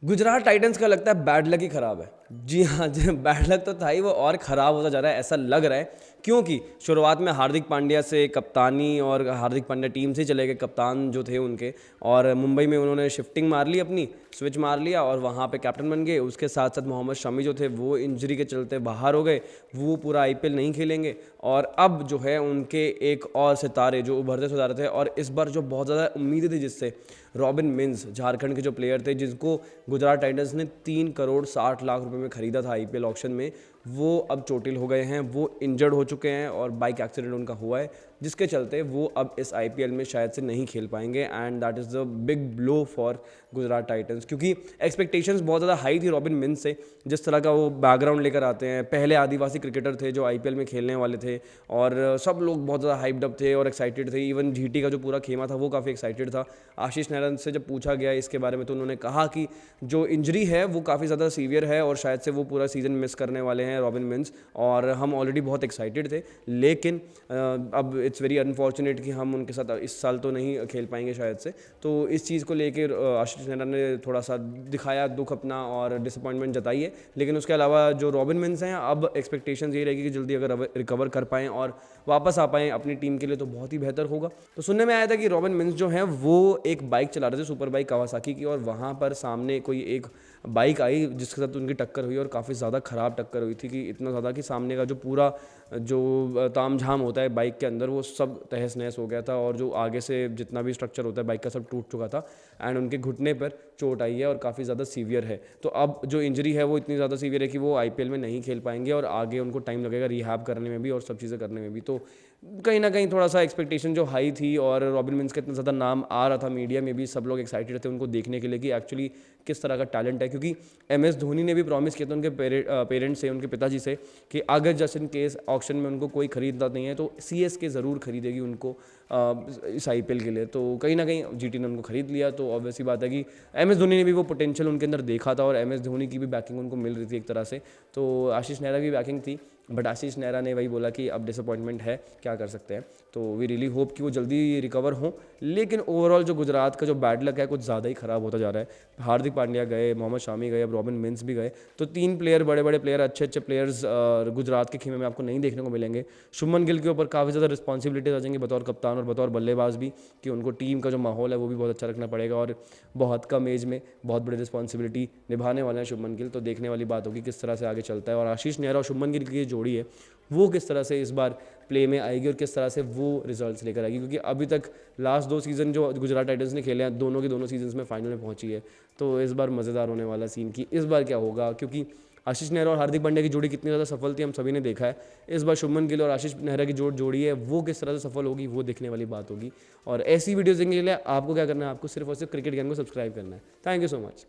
Gujarat Titans का लगता है बैड लक ही ख़राब है। जी हाँ, जी बैड लक तो था ही, वो और ख़राब होता जा रहा है ऐसा लग रहा है, क्योंकि शुरुआत में हार्दिक पांड्या से कप्तानी, और हार्दिक पांड्या टीम से ही चले गए, कप्तान जो थे उनके, और मुंबई में उन्होंने शिफ्टिंग मार ली, अपनी स्विच मार लिया और वहाँ पे कैप्टन बन गए। उसके साथ साथ मोहम्मद शमी जो थे वो इंजरी के चलते बाहर हो गए, वो पूरा आईपीएल नहीं खेलेंगे। और अब जो है उनके एक और सितारे जो उभरते सितारे थे, और इस बार जो बहुत ज़्यादा उम्मीदें थी जिससे, रॉबिन मिन्स झारखंड के जो प्लेयर थे, जिनको गुजरात टाइटंस ने 3 करोड़ 60 लाख रुपए में ख़रीदा था आईपीएल ऑक्शन में, वो अब चोटिल हो गए हैं, वो इंजर्ड हो चुके हैं और बाइक एक्सीडेंट उनका हुआ है, जिसके चलते वो अब इस आईपीएल में शायद से नहीं खेल पाएंगे। And that is the big blow for Gujarat Titans, क्योंकि एक्सपेक्टेशंस बहुत ज़्यादा हाई थी रॉबिन मिन्स से। जिस तरह का वो बैकग्राउंड लेकर आते हैं, पहले आदिवासी क्रिकेटर थे जो आईपीएल में खेलने वाले थे, और सब लोग बहुत ज़्यादा हाइप्ड अप थे और एक्साइटेड थे। इवन जीटी का जो पूरा खेमा था वो काफ़ी एक्साइटेड था। आशीष नेहरा से जब पूछा गया इसके बारे में तो उन्होंने कहा कि जो इंजरी है वो काफ़ी ज़्यादा सीवियर है और शायद से वो पूरा सीज़न मिस करने वाले हैं रॉबिन मिन्स, और हम ऑलरेडी बहुत एक्साइटेड थे। लेकिन अब इट्स वेरी अनफॉर्चुनेट कि हम उनके साथ इस साल तो नहीं खेल पाएंगे शायद से। तो इस चीज़ को लेकर आशीष नेहरा ने थोड़ा सा दिखाया दुख अपना और डिसअपॉइंटमेंट जताई है। लेकिन उसके अलावा जो रॉबिन मिन्स हैं, अब एक्सपेक्टेशन यही रहेगी कि जल्दी अगर रिकवर कर पाएँ और वापस आ पाएँ अपनी टीम के लिए तो बहुत ही बेहतर होगा। तो सुनने में आया था कि रॉबिन मिन्स जो हैं वो एक बाइक चला रहे थे, सुपर बाइक कावासाकी की, और वहाँ पर सामने कोई एक बाइक आई जिसके साथ उनकी टक्कर हुई, और काफ़ी ज़्यादा ख़राब टक्कर हुई थी, कि इतना ज़्यादा कि सामने का जो पूरा जो तामझाम होता है बाइक के अंदर वो सब तहस नहस हो गया था, और जो आगे से जितना भी स्ट्रक्चर होता है बाइक का सब टूट चुका था। एंड उनके घुटने पर चोट आई है और काफ़ी ज़्यादा सीवियर है। तो अब जो इंजरी है वो इतनी ज़्यादा सीवियर है कि वो आईपीएल में नहीं खेल पाएंगे, और आगे उनको टाइम लगेगा रिहैब करने में भी और सब चीज़ें करने में भी। तो कहीं ना कहीं थोड़ा सा एक्सपेक्टेशन जो हाई थी, और रॉबिन मिन्स का इतना ज़्यादा नाम आ रहा था मीडिया में भी, सब लोग एक्साइटेड थे उनको देखने के लिए कि एक्चुअली किस तरह का टैलेंट है। क्योंकि एमएस धोनी ने भी प्रॉमिस किया था उनके पेरेंट्स से, उनके पिताजी से, कि अगर जस्ट इन केस ऑक्शन में उनको कोई खरीदता नहीं है तो सीएसके ज़रूर खरीदेगी उनको इस आईपीएल के लिए। तो कहीं ना कहीं जीटी ने उनको खरीद लिया। तो ऑब्वियसली बात है कि एमएस धोनी ने भी वो पोटेंशियल उनके अंदर देखा था, और एमएस धोनी की भी बैकिंग उनको मिल रही थी एक तरह से। तो आशीष नेहरा की बैकिंग थी, बट आशीष नेहरा ने वही बोला कि अब डिसअपॉइंटमेंट है, क्या कर सकते हैं। तो वी रियली होप कि वो जल्दी रिकवर हों। लेकिन ओवरऑल जो गुजरात का जो बैड लक है कुछ ज़्यादा ही ख़राब होता जा रहा है। हार्दिक पांड्या गए, मोहम्मद शामी गए, अब रॉबिन मिन्स भी गए। तो 3 प्लेयर, बड़े बड़े प्लेयर, अच्छे अच्छे प्लेयर्स गुजरात के खेमे में आपको नहीं देखने को मिलेंगे। शुभमन गिल के ऊपर काफ़ी ज़्यादा रिस्पॉन्सिबिलिटीज आ जाएंगी बतौर कप्तान और बतौर बल्लेबाज भी, कि उनको टीम का जो माहौल है वो भी बहुत अच्छा रखना पड़ेगा, और बहुत कम एज में बहुत बड़ी रिस्पॉन्सिबिलिटी निभाने वाले हैं शुभमन गिल। तो देखने वाली बात होगी किस तरह से आगे चलता है, और आशीष नेहरा और शुभमन गिल की जोड़ी है वो किस तरह से इस बार प्ले में आएगी और किस तरह से वो रिजल्ट्स लेकर आएगी। क्योंकि अभी तक लास्ट 2 सीज़न जो गुजरात टाइटंस ने खेले हैं, दोनों के दोनों सीजन्स में फाइनल में पहुंची है। तो इस बार मज़ेदार होने वाला सीन कि इस बार क्या होगा, क्योंकि आशीष नेहरा और हार्दिक पांड्या की जोड़ी कितनी ज़्यादा सफल थी हम सभी ने देखा है। इस बार शुभमन गिल और आशीष नेहरा की जोड़ी है वो किस तरह से सफल होगी, वो देखने वाली बात होगी। और ऐसी वीडियोज़ देखने के लिए आपको क्या करना है, आपको सिर्फ और सिर्फ क्रिकेट ज्ञान को सब्सक्राइब करना है। Thank you so much.